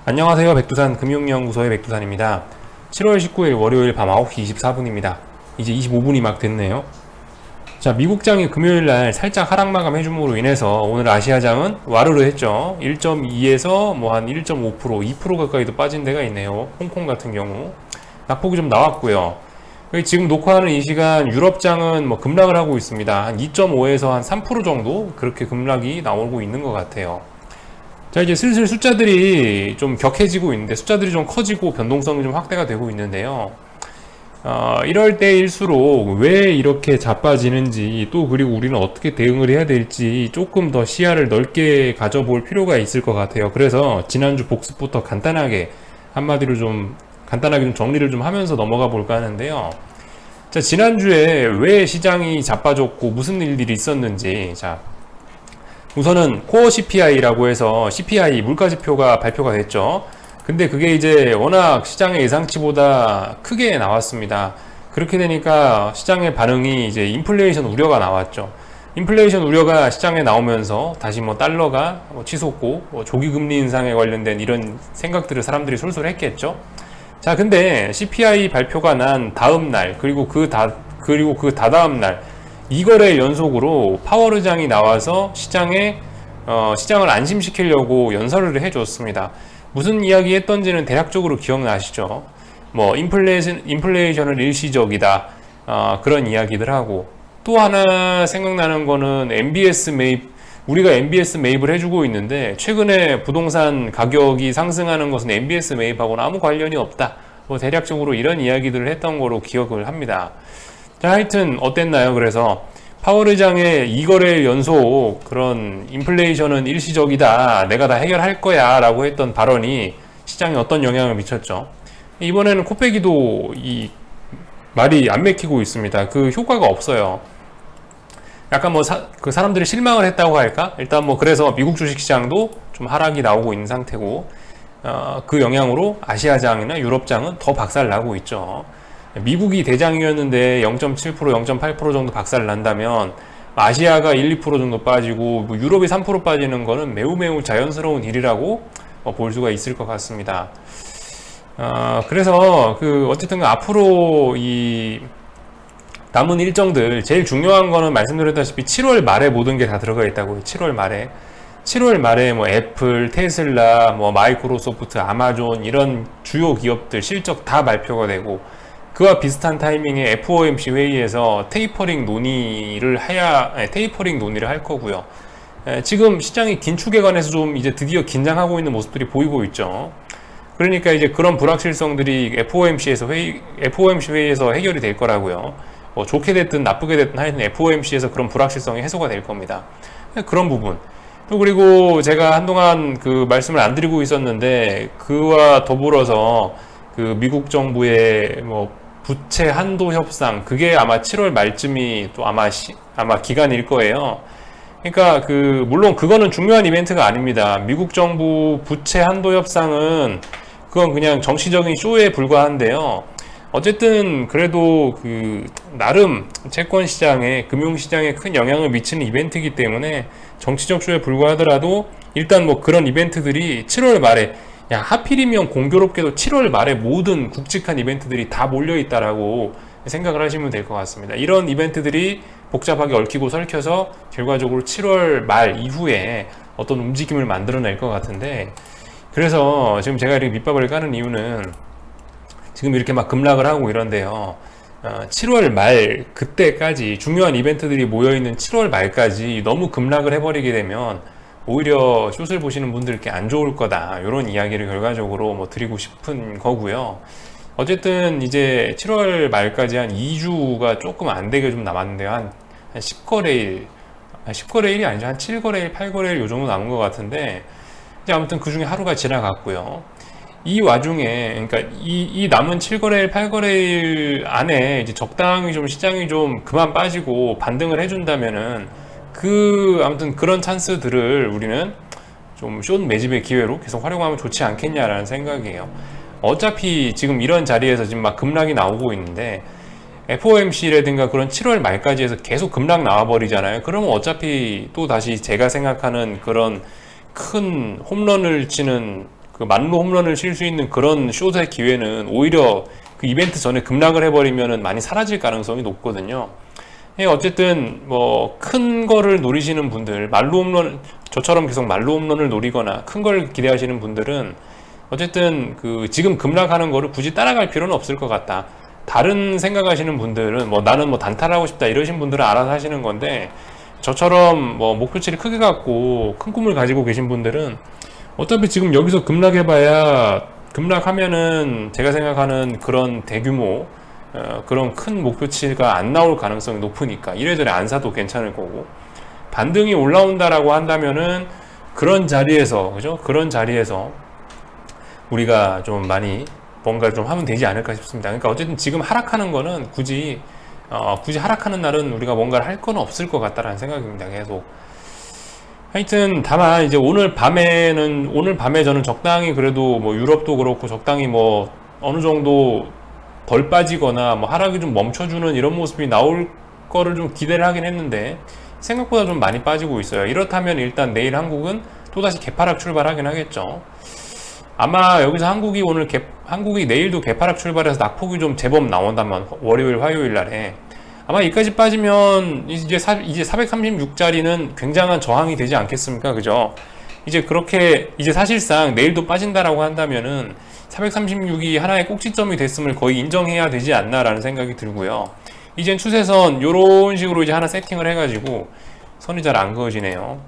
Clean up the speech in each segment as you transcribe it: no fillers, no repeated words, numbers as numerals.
안녕하세요. 백두산 금융연구소의 백두산입니다. 7월 19일 월요일 밤 9시 24분입니다. 이제 25분이 막 됐네요. 자, 미국장이 금요일날 살짝 하락 마감해줌으로 인해서 오늘 아시아장은 와르르 했죠. 1.2에서 뭐 한 1.5%, 2% 가까이도 빠진 데가 있네요. 홍콩 같은 경우. 낙폭이 좀 나왔고요. 지금 녹화하는 이 시간 유럽장은 뭐 급락을 하고 있습니다. 한 2.5에서 한 3% 정도 그렇게 급락이 나오고 있는 것 같아요. 자, 이제 슬슬 숫자들이 좀 격해지고 있는데, 숫자들이 좀 커지고 변동성이 좀 확대가 되고 있는데요. 이럴 때일수록 왜 이렇게 자빠지는지, 또 그리고 우리는 어떻게 대응을 해야 될지 조금 더 시야를 넓게 가져볼 필요가 있을 것 같아요. 그래서 지난주 복습부터 간단하게 좀 정리를 좀 하면서 넘어가 볼까 하는데요. 자, 지난주에 왜 시장이 자빠졌고 무슨 일들이 있었는지, 자, 우선은 코어 CPI라고 해서 CPI 물가지표가 발표가 됐죠. 근데 그게 이제 워낙 시장의 예상치보다 크게 나왔습니다. 그렇게 되니까 시장의 반응이 이제 인플레이션 우려가 나왔죠. 인플레이션 우려가 시장에 나오면서 다시 뭐 달러가 치솟고 조기 금리 인상에 관련된 이런 생각들을 사람들이 솔솔 했겠죠. 자, 근데 CPI 발표가 난 다음 날, 그리고 그 다다음 날, 이거래 연속으로 파월 의장이 나와서 시장을 안심시키려고 연설을 해줬습니다. 무슨 이야기 했던지는 대략적으로 기억나시죠? 뭐 인플레이션은 일시적이다, 그런 이야기들 하고, 또 하나 생각나는 거는 MBS 매입, 우리가 MBS 매입을 해주고 있는데 최근에 부동산 가격이 상승하는 것은 MBS 매입하고는 아무 관련이 없다, 뭐 대략적으로 이런 이야기들을 했던 거로 기억을 합니다. 자, 하여튼 어땠나요? 그래서 파월 의장의 이거래 연속 그런 인플레이션은 일시적이다, 내가 다 해결할 거야 라고 했던 발언이 시장에 어떤 영향을 미쳤죠? 이번에는 코빼기도 이 말이 안 맥히고 있습니다. 그 효과가 없어요. 약간 뭐 그 사람들이 실망을 했다고 할까? 일단 뭐 그래서 미국 주식시장도 좀 하락이 나오고 있는 상태고, 그 영향으로 아시아장이나 유럽장은 더 박살나고 있죠. 미국이 대장이었는데 0.7%, 0.8% 정도 박살 난다면 아시아가 1, 2% 정도 빠지고 뭐 유럽이 3% 빠지는 거는 매우 자연스러운 일이라고 볼 수가 있을 것 같습니다. 그래서 어쨌든 앞으로 이 남은 일정들, 제일 중요한 거는 말씀드렸다시피 7월 말에 모든 게 다 들어가 있다고요. 7월 말에 뭐 애플, 테슬라, 뭐 마이크로소프트, 아마존 이런 주요 기업들 실적 다 발표가 되고, 그와 비슷한 타이밍에 FOMC 회의에서 테이퍼링 논의를 할 거고요. 지금 시장이 긴축에 관해서 좀 이제 드디어 긴장하고 있는 모습들이 보이고 있죠. 그러니까 이제 그런 불확실성들이 FOMC 회의에서 해결이 될 거라고요. 좋게 됐든 나쁘게 됐든 하여튼 FOMC에서 그런 불확실성이 해소가 될 겁니다. 그런 부분. 또 그리고 제가 한동안 그 말씀을 안 드리고 있었는데, 그와 더불어서 그 미국 정부의 뭐 부채 한도 협상, 그게 아마 7월 말쯤이 또 아마 기간일 거예요. 그러니까 물론 그거는 중요한 이벤트가 아닙니다. 미국 정부 부채 한도 협상은 그건 그냥 정치적인 쇼에 불과한데요. 어쨌든 그래도 나름 채권 시장에, 금융 시장에 큰 영향을 미치는 이벤트이기 때문에 정치적 쇼에 불과하더라도 일단 뭐 그런 이벤트들이 7월 말에, 야, 하필이면 공교롭게도 7월 말에 모든 굵직한 이벤트들이 다 몰려있다라고 생각을 하시면 될 것 같습니다. 이런 이벤트들이 복잡하게 얽히고 설켜서 결과적으로 7월 말 이후에 어떤 움직임을 만들어낼 것 같은데, 그래서 지금 제가 이렇게 밑밥을 까는 이유는 지금 이렇게 막 급락을 하고 이런데요. 7월 말 그때까지 중요한 이벤트들이 모여있는 7월 말까지 너무 급락을 해버리게 되면 오히려 숏을 보시는 분들께 안 좋을 거다, 이런 이야기를 결과적으로 뭐 드리고 싶은 거고요. 어쨌든 이제 7월 말까지 한 2주가 조금 안 되게 좀 남았는데요. 한 10거래일이 아니죠. 한 7거래일, 8거래일 요 정도 남은 것 같은데, 이제 아무튼 그 중에 하루가 지나갔고요. 이 와중에, 그러니까 이 남은 7거래일, 8거래일 안에 이제 적당히 좀 시장이 좀 그만 빠지고 반등을 해준다면은 아무튼 그런 찬스들을 우리는 좀 숏 매집의 기회로 계속 활용하면 좋지 않겠냐라는 생각이에요. 어차피 지금 이런 자리에서 지금 막 급락이 나오고 있는데, FOMC라든가 그런 7월 말까지 해서 계속 급락 나와버리잖아요. 그러면 어차피 또 다시 제가 생각하는 그런 큰 홈런을 치는 그 만루 홈런을 칠 수 있는 그런 숏의 기회는 오히려 그 이벤트 전에 급락을 해버리면은 많이 사라질 가능성이 높거든요. 예, 어쨌든 뭐 큰 거를 노리시는 분들, 만루 홈런, 저처럼 계속 만루 홈런을 노리거나 큰 걸 기대하시는 분들은 어쨌든 그 지금 급락하는 거를 굳이 따라갈 필요는 없을 것 같다. 다른 생각하시는 분들은 뭐 나는 뭐 단타하고 싶다 이러신 분들은 알아서 하시는 건데, 저처럼 뭐 목표치를 크게 갖고 큰 꿈을 가지고 계신 분들은 어차피 지금 여기서 급락해봐야, 급락하면은 제가 생각하는 그런 대규모 그런 큰 목표치가 안 나올 가능성이 높으니까 이래저래 안 사도 괜찮을 거고, 반등이 올라온다라고 한다면은 그런 자리에서, 그죠? 그런 자리에서 우리가 좀 많이 뭔가 좀 하면 되지 않을까 싶습니다. 그러니까 어쨌든 지금 하락하는 거는 굳이 하락하는 날은 우리가 뭔가를 할 건 없을 것 같다라는 생각입니다. 계속. 하여튼 다만 이제 오늘 밤에 저는 적당히 그래도 뭐 유럽도 그렇고 적당히 뭐 어느 정도 덜 빠지거나 뭐 하락이 좀 멈춰주는 이런 모습이 나올 거를 좀 기대를 하긴 했는데 생각보다 좀 많이 빠지고 있어요. 이렇다면 일단 내일 한국은 또다시 개파락 출발하긴 하겠죠. 아마 여기서 한국이 내일도 개파락 출발해서 낙폭이 좀 제법 나온다면 월요일 화요일 날에 아마 여기까지 빠지면 이제 436짜리는 굉장한 저항이 되지 않겠습니까? 그죠? 이제 그렇게 이제 사실상 내일도 빠진다라고 한다면은 436이 하나의 꼭지점이 됐음을 거의 인정해야 되지 않나라는 생각이 들고요. 이젠 추세선 요런 식으로 이제 하나 세팅을 해가지고 선이 잘 안 그어지네요.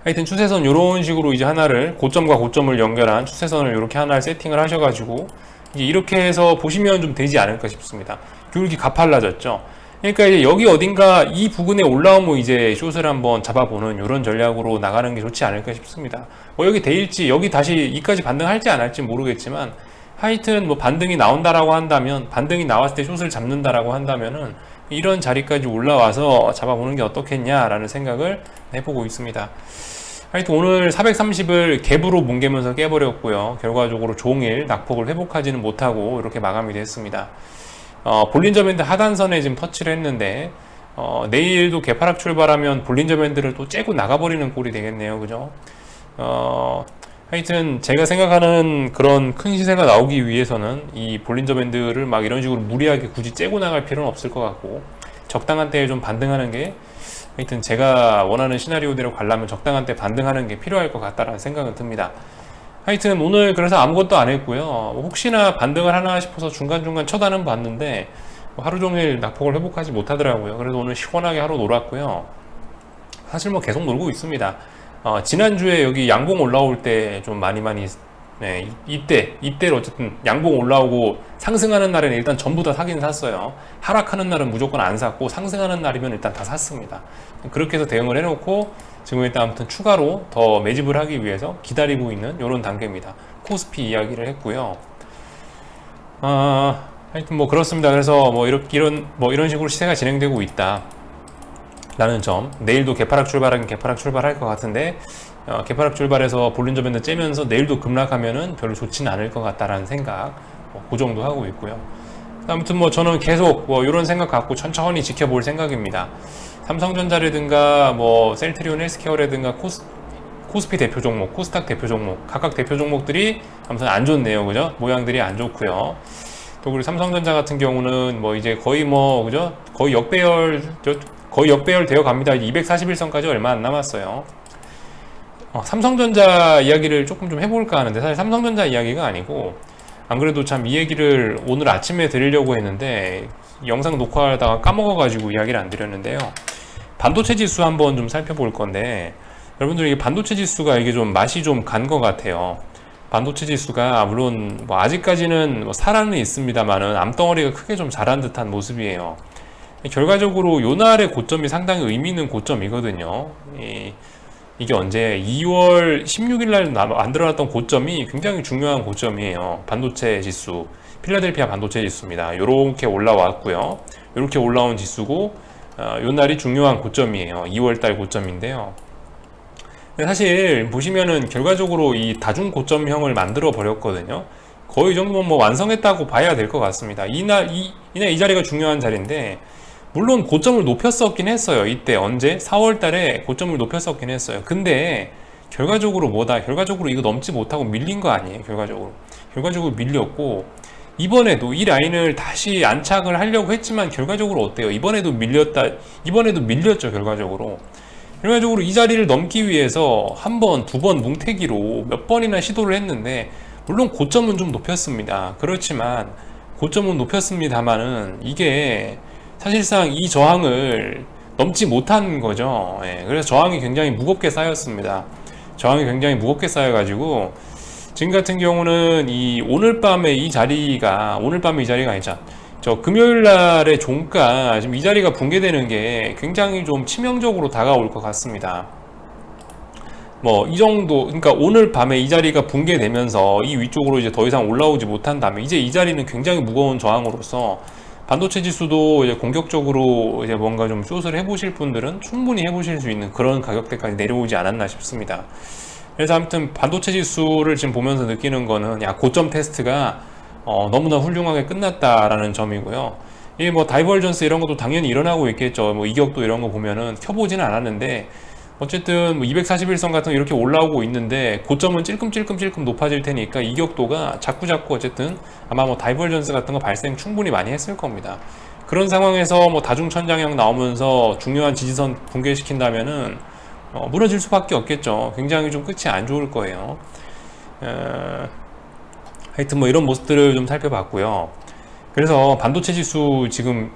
하여튼 추세선 요런 식으로 이제 하나를 고점과 고점을 연결한 추세선을 이렇게 하나를 세팅을 하셔가지고 이제 이렇게 해서 보시면 좀 되지 않을까 싶습니다. 이렇게 가팔라졌죠. 그러니까 이제 여기 어딘가 이 부근에 올라오면 이제 숏을 한번 잡아보는 이런 전략으로 나가는 게 좋지 않을까 싶습니다. 뭐 여기 대일지, 여기 다시 이까지 반등할지 안 할지 모르겠지만 하여튼 뭐 반등이 나온다라고 한다면, 반등이 나왔을 때 숏을 잡는다라고 한다면은 이런 자리까지 올라와서 잡아보는 게 어떻겠냐라는 생각을 해보고 있습니다. 하여튼 오늘 430을 갭으로 뭉개면서 깨버렸고요. 결과적으로 종일 낙폭을 회복하지는 못하고 이렇게 마감이 됐습니다. 볼린저 밴드 하단선에 지금 터치를 했는데 내일도 개파락 출발하면 볼린저 밴드를 또 째고 나가버리는 꼴이 되겠네요. 그죠? 하여튼 제가 생각하는 그런 큰 시세가 나오기 위해서는 이 볼린저 밴드를 막 이런 식으로 무리하게 굳이 째고 나갈 필요는 없을 것 같고, 적당한 때에 좀 반등하는 게, 하여튼 제가 원하는 시나리오대로 가려면 적당한 때 반등하는 게 필요할 것 같다라는 생각은 듭니다. 하여튼 오늘 그래서 아무것도 안 했고요. 혹시나 반등을 하나 싶어서 중간중간 쳐다는 봤는데 하루 종일 낙폭을 회복하지 못하더라고요. 그래서 오늘 시원하게 하루 놀았고요. 사실 뭐 계속 놀고 있습니다. 지난주에 여기 양봉 올라올 때 좀 많이 네, 이때로 어쨌든 양봉 올라오고 상승하는 날에는 일단 전부 다 사긴 샀어요. 하락하는 날은 무조건 안 샀고 상승하는 날이면 일단 다 샀습니다. 그렇게 해서 대응을 해놓고 지금 일단 아무튼 추가로 더 매집을 하기 위해서 기다리고 있는 이런 단계입니다. 코스피 이야기를 했고요. 하여튼 뭐 그렇습니다. 그래서 뭐 이런 식으로 시세가 진행되고 있다 라는 점. 내일도 개파락 출발하긴 개파락 출발할 것 같은데 개파락 출발해서 볼린저 밴드 째면서 내일도 급락하면은 별로 좋지는 않을 것 같다라는 생각, 그 정도 하고 있고요. 아무튼 뭐 저는 계속 뭐 이런 생각 갖고 천천히 지켜볼 생각입니다. 삼성전자라든가 뭐 셀트리온 헬스케어라든가 코스피 대표 종목, 코스닥 대표 종목, 각각 대표 종목들이 아무튼 안 좋네요. 그죠? 모양들이 안 좋고요. 또 그리고 삼성전자 같은 경우는 뭐 이제 거의 뭐 그죠? 거의 역배열 되어 갑니다. 241선까지 얼마 안 남았어요. 삼성전자 이야기를 조금 좀 해볼까 하는데, 사실 삼성전자 이야기가 아니고, 안 그래도 참 이 얘기를 오늘 아침에 드리려고 했는데 영상 녹화하다가 까먹어가지고 이야기를 안 드렸는데요. 반도체 지수 한번 좀 살펴볼 건데, 여러분들 이게 반도체 지수가 이게 좀 맛이 좀 간 것 같아요. 반도체 지수가 물론 뭐 아직까지는 뭐 살아는 있습니다만은 암덩어리가 크게 좀 자란 듯한 모습이에요. 결과적으로 요날의 고점이 상당히 의미 있는 고점이거든요. 이게 언제 2월 16일 날 만들어놨던 고점이 굉장히 중요한 고점이에요. 반도체 지수, 필라델피아 반도체 지수입니다. 요렇게 올라왔고요. 요렇게 올라온 지수고 요 날이 중요한 고점이에요. 2월달 고점인데요. 사실 보시면은 결과적으로 이 다중 고점형을 만들어 버렸거든요. 거의 정도 뭐 완성했다고 봐야 될 것 같습니다. 이날 이 자리가 중요한 자리인데, 물론 고점을 높였었긴 했어요. 이때 언제? 4월 달에 고점을 높였었긴 했어요. 근데 결과적으로 뭐다? 결과적으로 이거 넘지 못하고 밀린 거 아니에요? 결과적으로 밀렸고, 이번에도 이 라인을 다시 안착을 하려고 했지만 결과적으로 어때요? 이번에도 밀렸죠. 결과적으로 이 자리를 넘기 위해서 한 번, 두 번 뭉태기로 몇 번이나 시도를 했는데, 물론 고점은 좀 높였습니다. 그렇지만 고점은 높였습니다만은 이게 사실상 이 저항을 넘지 못한 거죠. 예, 그래서 저항이 굉장히 무겁게 쌓였습니다. 저항이 굉장히 무겁게 쌓여가지고 지금 같은 경우는 오늘 밤에 이 자리가 아니죠. 저 금요일 날의 종가 지금 이 자리가 붕괴되는 게 굉장히 좀 치명적으로 다가올 것 같습니다. 뭐 이 정도, 그러니까 오늘 밤에 이 자리가 붕괴되면서 이 위쪽으로 이제 더 이상 올라오지 못한다면 이제 이 자리는 굉장히 무거운 저항으로서 반도체 지수도 이제 공격적으로 이제 뭔가 좀 숏을 해보실 분들은 충분히 해보실 수 있는 그런 가격대까지 내려오지 않았나 싶습니다. 그래서 아무튼 반도체 지수를 지금 보면서 느끼는 거는 고점 테스트가 너무나 훌륭하게 끝났다라는 점이고요. 이게 뭐 다이버전스 이런 것도 당연히 일어나고 있겠죠. 뭐 이격도 이런 거 보면은 켜보지는 않았는데 어쨌든 뭐 241선 같은 거 이렇게 올라오고 있는데 고점은 찔끔찔끔 높아질 테니까 이격도가 자꾸 어쨌든 아마 뭐 다이버전스 같은 거 발생 충분히 많이 했을 겁니다. 그런 상황에서 뭐 다중천장형 나오면서 중요한 지지선 붕괴시킨다면은 무너질 수밖에 없겠죠. 굉장히 좀 끝이 안 좋을 거예요. 하여튼 뭐 이런 모습들을 좀 살펴봤고요. 그래서 반도체 지수 지금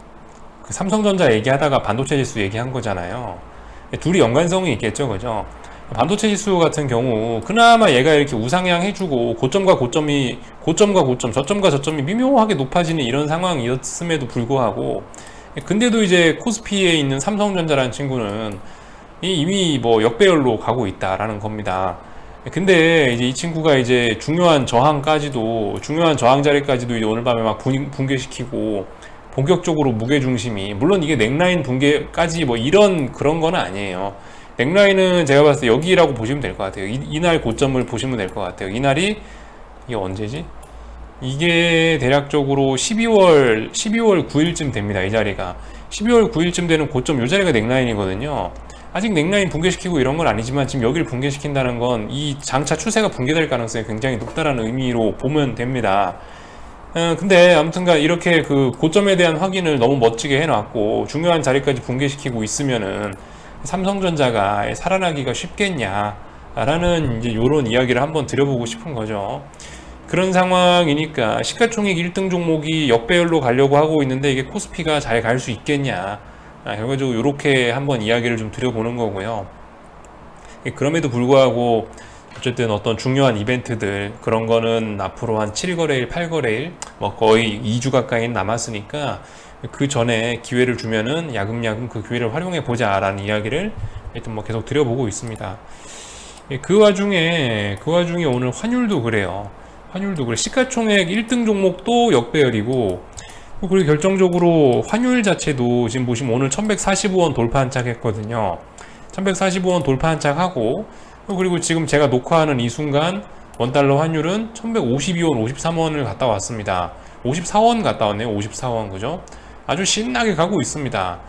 그 삼성전자 얘기하다가 반도체 지수 얘기한 거잖아요. 둘이 연관성이 있겠죠, 그죠? 반도체 지수 같은 경우 그나마 얘가 이렇게 우상향 해주고 고점과 저점과 저점이 미묘하게 높아지는 이런 상황이었음에도 불구하고, 근데도 이제 코스피에 있는 삼성전자라는 친구는 이미 뭐 역배열로 가고 있다라는 겁니다. 근데 이제 이 친구가 이제 중요한 저항 자리까지도 이제 오늘 밤에 막 붕괴시키고 본격적으로 무게중심이, 물론 이게 넥라인 붕괴까지 뭐 그런 거는 아니에요. 넥라인은 제가 봤을 때 여기라고 보시면 될 것 같아요. 이날 고점을 보시면 될 것 같아요. 이날이 이게 언제지? 이게 대략적으로 12월 9일쯤 됩니다. 이 자리가 12월 9일쯤 되는 고점, 이 자리가 넥라인이거든요. 아직 넥라인 붕괴시키고 이런 건 아니지만 지금 여기를 붕괴시킨다는 건 이 장차 추세가 붕괴될 가능성이 굉장히 높다라는 의미로 보면 됩니다. 근데 아무튼간 이렇게 그 고점에 대한 확인을 너무 멋지게 해놨고 중요한 자리까지 붕괴시키고 있으면은 삼성전자가 살아나기가 쉽겠냐라는 이제 요런 이야기를 한번 드려보고 싶은 거죠. 그런 상황이니까 시가총액 1등 종목이 역배열로 가려고 하고 있는데 이게 코스피가 잘 갈 수 있겠냐, 결과적으로 이렇게 한번 이야기를 좀 드려보는 거고요. 그럼에도 불구하고 어쨌든 어떤 중요한 이벤트들 그런 거는 앞으로 한 7거래일, 8거래일 뭐 거의 2주 가까이 남았으니까 그 전에 기회를 주면은 야금야금 그 기회를 활용해 보자 라는 이야기를 하여튼 뭐 계속 드려보고 있습니다. 그 와중에 오늘 환율도 그래요. 시가총액 1등 종목도 역배열이고, 그리고 결정적으로 환율 자체도 지금 보시면 오늘 1145원 돌파 한착했거든요. 1145원 돌파 한착하고, 그리고 지금 제가 녹화하는 이 순간 원달러 환율은 1152원, 53원을 갔다 왔습니다. 54원 갔다 왔네요. 54원, 그죠? 아주 신나게 가고 있습니다.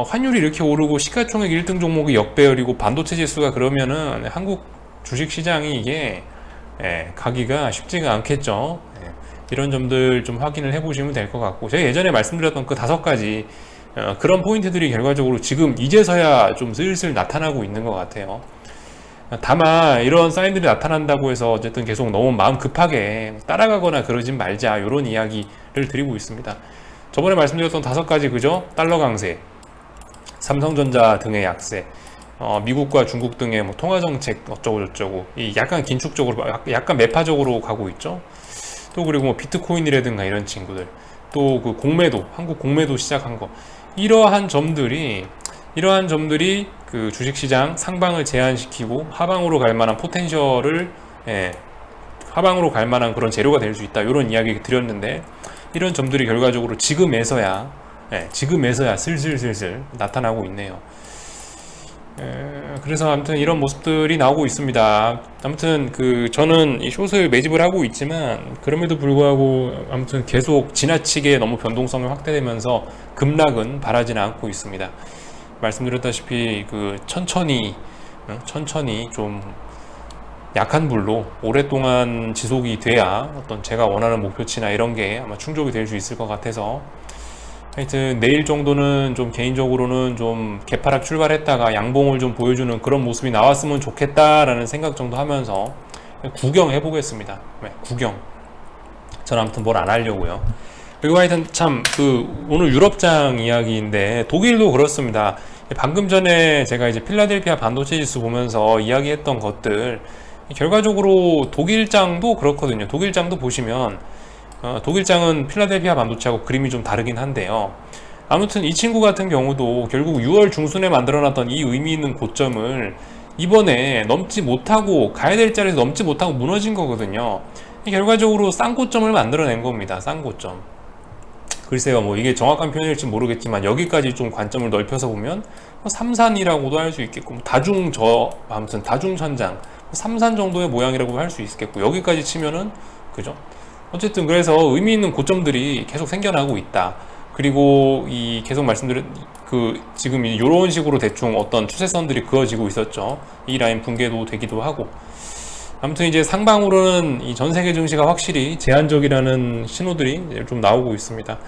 환율이 이렇게 오르고 시가총액 1등 종목이 역배열이고 반도체 지수가 그러면은 한국 주식시장이 이게 가기가 쉽지가 않겠죠. 이런 점들 좀 확인을 해보시면 될 것 같고, 제가 예전에 말씀드렸던 그 5가지 그런 포인트들이 결과적으로 지금 이제서야 좀 슬슬 나타나고 있는 것 같아요. 다만 이런 사인들이 나타난다고 해서 어쨌든 계속 너무 마음 급하게 따라가거나 그러진 말자, 이런 이야기를 드리고 있습니다. 저번에 말씀드렸던 5가지, 그죠? 달러 강세, 삼성전자 등의 약세, 미국과 중국 등의 뭐 통화 정책 어쩌고 저쩌고, 이 약간 긴축적으로, 약간 매파적으로 가고 있죠. 또 그리고 뭐 비트코인이라든가 이런 친구들, 또 그 한국 공매도 시작한 거, 이러한 점들이 그 주식시장 상방을 제한시키고 하방으로 갈 만한 포텐셜을, 하방으로 갈 만한 그런 재료가 될 수 있다, 이런 이야기 드렸는데, 이런 점들이 결과적으로 지금에서야 슬슬 나타나고 있네요. 그래서 아무튼 이런 모습들이 나오고 있습니다. 아무튼 저는 이 숏을 매집을 하고 있지만 그럼에도 불구하고 아무튼 계속 지나치게 너무 변동성이 확대되면서 급락은 바라지는 않고 있습니다. 말씀드렸다시피 천천히 천천히 좀 약한 불로 오랫동안 지속이 돼야 어떤 제가 원하는 목표치나 이런 게 아마 충족이 될 수 있을 것 같아서, 하여튼 내일 정도는 좀 개인적으로는 좀 개파락 출발했다가 양봉을 좀 보여주는 그런 모습이 나왔으면 좋겠다라는 생각 정도 하면서 구경해 보겠습니다. 네, 구경. 저는 아무튼 뭘 안 하려고요. 그리고 하여튼 참 오늘 유럽장 이야기인데 독일도 그렇습니다. 방금 전에 제가 이제 필라델피아 반도체 지수 보면서 이야기했던 것들, 결과적으로 독일장도 그렇거든요. 독일장도 보시면 독일장은 필라델피아 반도체하고 그림이 좀 다르긴 한데요. 아무튼 이 친구 같은 경우도 결국 6월 중순에 만들어놨던 이 의미 있는 고점을 이번에 넘지 못하고, 가야 될 자리에서 넘지 못하고 무너진 거거든요. 결과적으로 쌍고점을 만들어낸 겁니다. 쌍고점. 글쎄요, 뭐 이게 정확한 표현일지 모르겠지만 여기까지 좀 관점을 넓혀서 보면 삼산이라고도 할 수 있겠고, 아무튼 다중천장, 삼산 정도의 모양이라고 할 수 있겠고, 여기까지 치면은 그죠? 어쨌든 그래서 의미 있는 고점들이 계속 생겨나고 있다. 그리고 이 계속 말씀드린 지금 이런 식으로 대충 어떤 추세선들이 그어지고 있었죠. 이 라인 붕괴도 되기도 하고. 아무튼 이제 상방으로는 이 전 세계 증시가 확실히 제한적이라는 신호들이 좀 나오고 있습니다.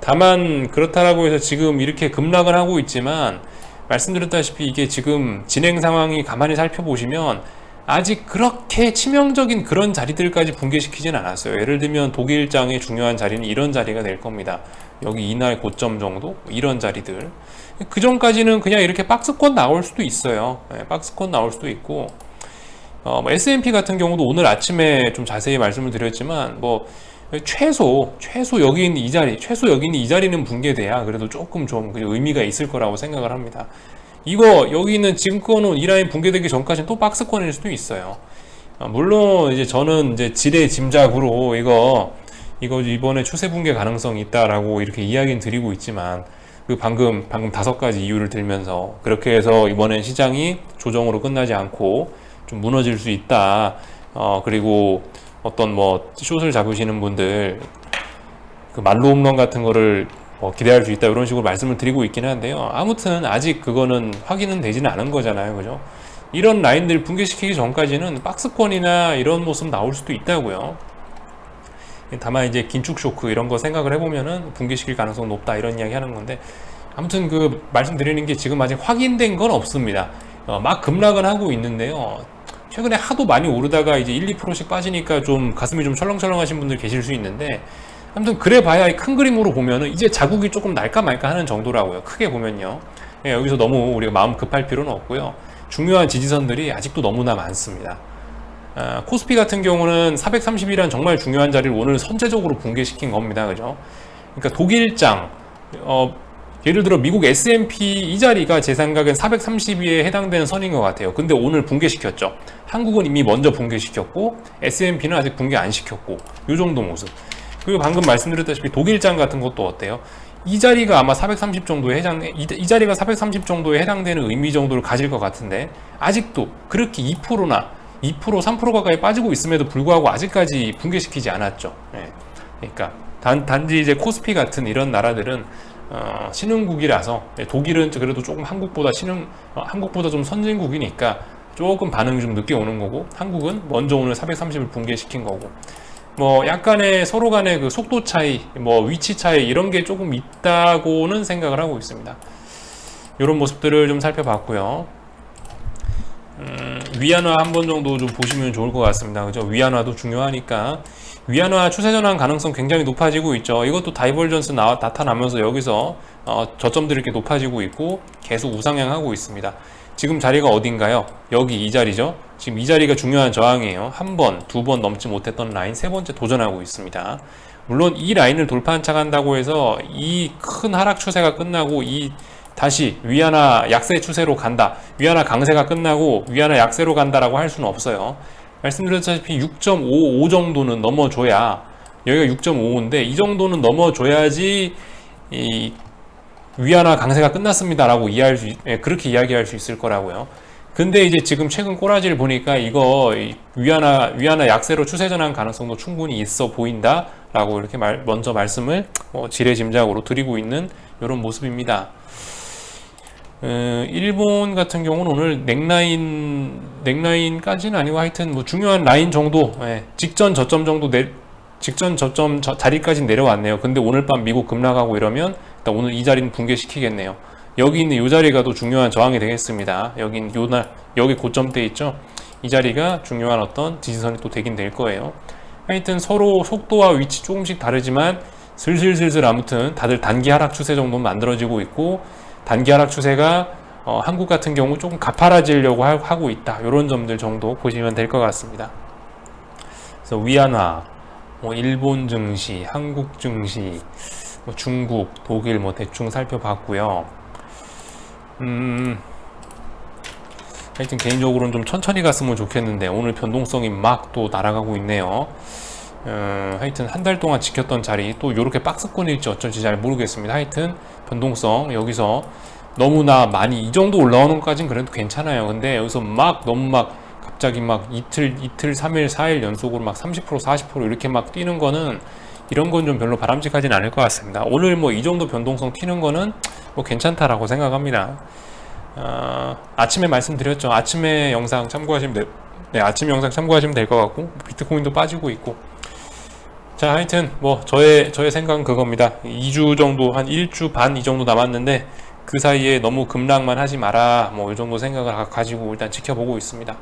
다만 그렇다라고 해서 지금 이렇게 급락을 하고 있지만, 말씀드렸다시피 이게 지금 진행 상황이 가만히 살펴보시면 아직 그렇게 치명적인 그런 자리들까지 붕괴시키진 않았어요. 예를 들면 독일장의 중요한 자리는 이런 자리가 될 겁니다. 여기 이날 고점 정도, 이런 자리들. 그 전까지는 그냥 이렇게 박스권 나올 수도 있어요. 네, 박스권 나올 수도 있고, S&P 같은 경우도 오늘 아침에 좀 자세히 말씀을 드렸지만, 최소 여기 있는 이 자리, 최소 여기 있는 이 자리는 붕괴돼야 그래도 조금 좀 의미가 있을 거라고 생각을 합니다. 여기 있는 지금 거는 이 라인 붕괴되기 전까지는 또 박스권일 수도 있어요. 물론 이제 저는 이제 지레 짐작으로 이거 이번에 추세 붕괴 가능성이 있다라고 이렇게 이야기는 드리고 있지만, 방금 5가지 이유를 들면서 그렇게 해서 이번엔 시장이 조정으로 끝나지 않고 좀 무너질 수 있다. 그리고 어떤 숏을 잡으시는 분들 말로 홈런 같은 거를 기대할 수 있다, 이런 식으로 말씀을 드리고 있긴 한데요. 아무튼 아직 그거는 확인은 되지는 않은 거잖아요. 그죠? 이런 라인들 붕괴시키기 전까지는 박스권이나 이런 모습 나올 수도 있다고요. 다만 이제 긴축 쇼크 이런 거 생각을 해보면은 붕괴시킬 가능성 높다, 이런 이야기 하는 건데, 아무튼 말씀드리는 게 지금 아직 확인된 건 없습니다. 막 급락은 하고 있는데요. 최근에 하도 많이 오르다가 이제 1, 2%씩 빠지니까 좀 가슴이 좀 철렁철렁 하신 분들 계실 수 있는데, 아무튼 그래 봐야 큰 그림으로 보면은 이제 자국이 조금 날까 말까 하는 정도라고요. 크게 보면요. 여기서 너무 우리가 마음 급할 필요는 없고요. 중요한 지지선들이 아직도 너무나 많습니다. 코스피 같은 경우는 430이란 정말 중요한 자리를 오늘 선제적으로 붕괴시킨 겁니다. 그죠? 그러니까 독일장, 예를 들어 미국 S&P 이 자리가 제 생각엔 430위에 해당되는 선인 것 같아요. 근데 오늘 붕괴시켰죠. 한국은 이미 먼저 붕괴시켰고 S&P는 아직 붕괴 안 시켰고, 이 정도 모습. 그리고 방금 말씀드렸다시피 독일장 같은 것도 어때요? 이 자리가 아마 430 정도에 이 자리가 430 정도에 해당되는 의미 정도를 가질 것 같은데, 아직도 그렇게 2%나 2%, 3% 가까이 빠지고 있음에도 불구하고 아직까지 붕괴시키지 않았죠. 그러니까 단지 이제 코스피 같은 이런 나라들은 신흥국이라서, 독일은 그래도 조금 한국보다 좀 선진국이니까 조금 반응이 좀 늦게 오는 거고, 한국은 먼저 오늘 430을 붕괴시킨 거고, 약간의 서로 간의 그 속도 차이, 위치 차이, 이런 게 조금 있다고는 생각을 하고 있습니다. 이런 모습들을 좀 살펴봤고요. 위안화 한번 정도 좀 보시면 좋을 것 같습니다. 그죠? 위안화도 중요하니까. 위안화 추세 전환 가능성 굉장히 높아지고 있죠. 이것도 다이버전스 나타나면서 여기서 저점들이 이렇게 높아지고 있고 계속 우상향하고 있습니다. 지금 자리가 어딘가요? 여기 이 자리죠. 지금 이 자리가 중요한 저항이에요. 한 번, 두 번 넘지 못했던 라인, 세 번째 도전하고 있습니다. 물론 이 라인을 돌파한착한다고 해서 이 큰 하락 추세가 끝나고 다시 위안화 약세 추세로 간다, 위안화 강세가 끝나고 위안화 약세로 간다라고 할 수는 없어요. 말씀드렸다시피 6.55 정도는 넘어줘야, 여기가 6.55인데 이 정도는 넘어줘야지 이 위안화 강세가 끝났습니다라고 그렇게 이야기할 수 있을 거라고요. 근데 이제 지금 최근 꼬라지를 보니까 이거 위안화 약세로 추세 전환 가능성도 충분히 있어 보인다라고 이렇게 먼저 말씀을 지레짐작으로 드리고 있는 이런 모습입니다. 일본 같은 경우는 오늘 넥라인까지는 아니고 하여튼 뭐 중요한 라인 정도, 직전 저점 정도 직전 저점 자리까지 내려왔네요. 근데 오늘 밤 미국 급락하고 이러면 일단 오늘 이 자리는 붕괴시키겠네요. 여기 있는 이 자리가 더 중요한 저항이 되겠습니다. 여기 고점대 있죠? 이 자리가 중요한 어떤 지지선이 또 되긴 될 거예요. 하여튼 서로 속도와 위치 조금씩 다르지만 슬슬슬슬 아무튼 다들 단기 하락 추세 정도는 만들어지고 있고, 단기 하락 추세가 한국 같은 경우 조금 가파라지려고 하고 있다. 이런 점들 정도 보시면 될 것 같습니다. 그래서 위안화, 뭐 일본 증시, 한국 증시, 뭐 중국, 독일 뭐 대충 살펴봤고요. 하여튼 개인적으로는 좀 천천히 갔으면 좋겠는데 오늘 변동성이 막 또 날아가고 있네요. 하여튼 한 달 동안 지켰던 자리 또 이렇게 박스권일지 어쩔지 잘 모르겠습니다. 하여튼 변동성 여기서 너무나 많이 이 정도 올라오는 것까지는 그래도 괜찮아요. 근데 여기서 너무 갑자기 이틀 3일 4일 연속으로 30% 40% 이렇게 뛰는 거는, 이런 건 좀 별로 바람직하진 않을 것 같습니다. 오늘 뭐 이 정도 변동성 튀는 거는 뭐 괜찮다라고 생각합니다. 아침에 말씀드렸죠. 아침에 영상 참고하시면 아침 영상 참고하시면 될 것 같고, 비트코인도 빠지고 있고. 자, 하여튼 뭐 저의 생각은 그겁니다. 2주 정도, 한 1주 반 이 정도 남았는데 그 사이에 너무 급락만 하지 마라, 뭐 이 정도 생각을 가지고 일단 지켜보고 있습니다.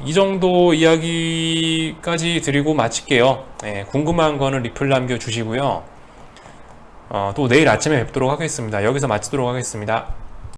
이 정도 이야기까지 드리고 마칠게요. 궁금한 거는 리플 남겨주시고요. 또 내일 아침에 뵙도록 하겠습니다. 여기서 마치도록 하겠습니다.